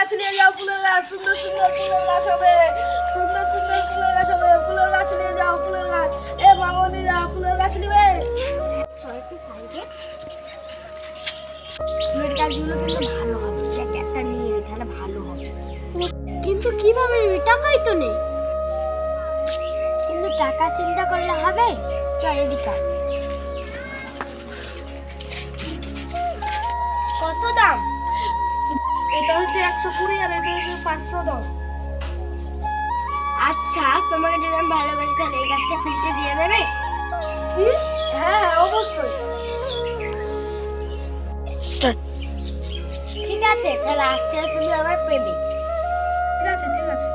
গাছ নিয়ে যাও, ফুলের গাছ, সুন্দর সুন্দর ফুলের গাছ হবে, সুন্দর সুন্দর ফুলের গাছ হবে, ফুলের গাছ নিয়ে যাও, ফুলের গাছ। এ মামনিরা ফুলের গাছ নিবে? একটু সাইডে ফুলের গাছগুলো কিন্তু ভালো হবে, একটা নিয়ে নিই তাহলে ভালো হবে। কিন্তু কিভাবে নিবি? টাকাই তো নেই। কিন্তু টাকা চিন্তা করলে হবে। চল এদিকে। কত দাম? এটা হচ্ছে 120 আর এটা হচ্ছে 500 দাম। আচ্ছা, তোমাকে যদি আমি ভালোবাসি তাহলে এই গাছটা ফ্রিতে দিয়ে দেবে? হ্যাঁ অবশ্যই। ঠিক আছে, তাহলে আসতে তুমি আবার পেমেন্ট। ঠিক আছে ঠিক আছে।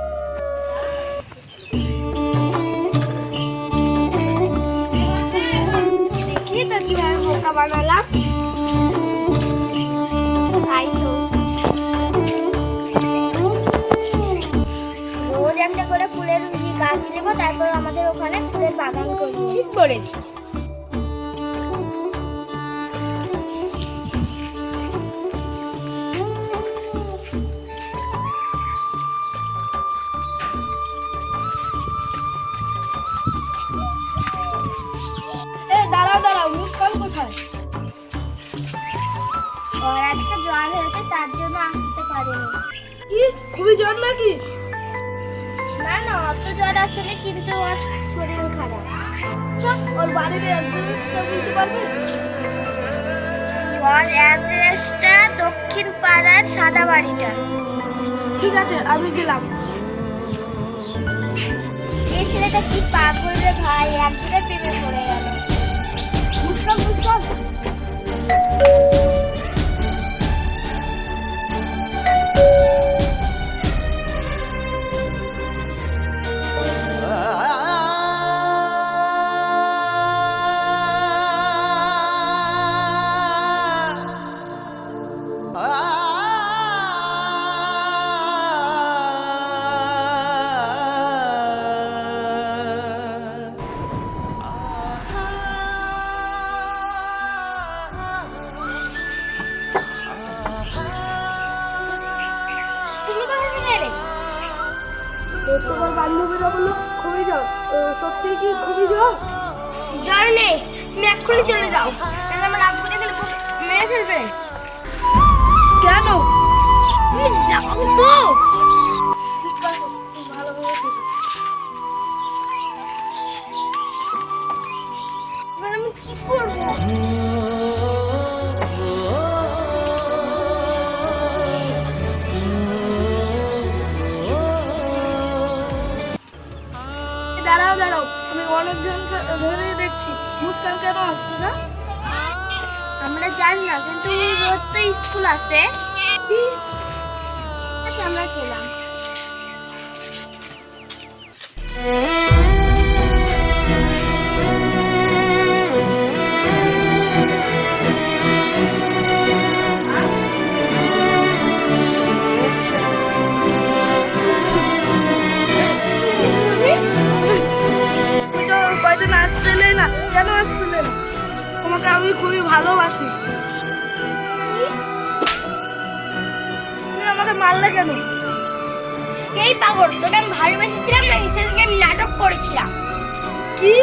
দেখি তো কিভাবে বোকা বানালাম। তাই তো রোজ একটা করে ফুলের গাছ নেবো, তারপর আমাদের ওখানে ফুলের বাগান করবো। ঠিক বলেছিস। দাঁড়াও দাঁড়াও, মুস্কান কোথায়? ওর আজকে জ্বর হয়েছে, তার জন্য আসতে পারেনি। কি খুবই জ্বর নাকি? না না, অত জ্বর আসেনি, কিন্তু ওর শরীর খারাপ। আচ্ছা ওর বাড়ির অ্যাড্রেসটা বলতে পারবে? ওর অ্যাড্রেসটা দক্ষিণ পাড়ার সাদা বাড়িটা। ঠিক আছে আমি গেলাম। এই ছেলেটা কি পাগল রে ভাই, একদিনে প্রেমে পড়ে গেল। মুস্কান মুস্কান, তুমি কোথায় থেকে এলে? তোমার বান্ধবীরা বললো খুবই জ্বর। সত্যি কি খুবই জ্বর? জ্বর নেই, তুমি এক্ষুনি চলে যাও, তাহলে আমার আব্বু দেখে মেরে ফেলবে। কেন? তুমি যাও তো। ঠিক আছে তুমি ভালোভাবে থেকো। এবার আমি কি করবো? দাঁড়াও দাঁড়াও, আমি অনেকজন ধরে দেখছি, মুস্কান কেন আসছে না? আমরা জানি না, কিন্তু রোজ তো স্কুল আছে। আচ্ছা আমরা গেলাম। তুমি তো কয়দিন আসছিলে না, কেন আসছিলে না? তোমাকে আমি খুবই ভালোবাসি। তুমি আমাকে মারলে কেন? এই পাগল, তোকে আমি ভালোবেসেছিলাম না, সেদিনকে আমি নাটক করেছিলাম। কি?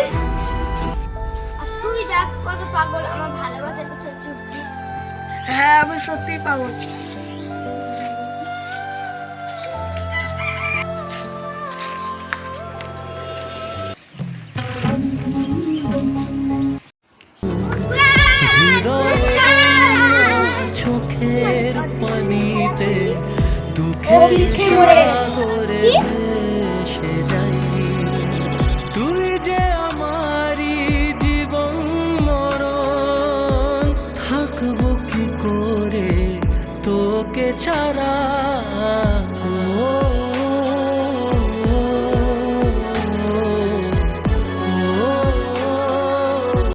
আর তুই দেখ কত পাগল, আমার ভালোবাসার পিছনে ছুটছিস। হ্যাঁ আমি সত্যিই পাগল। চোখের পানিতে দুঃখের সাগরে ভেসে যাই। তুই যে আমারই জীবন মরণ, থাকবো কি করে তোকে ছাড়া।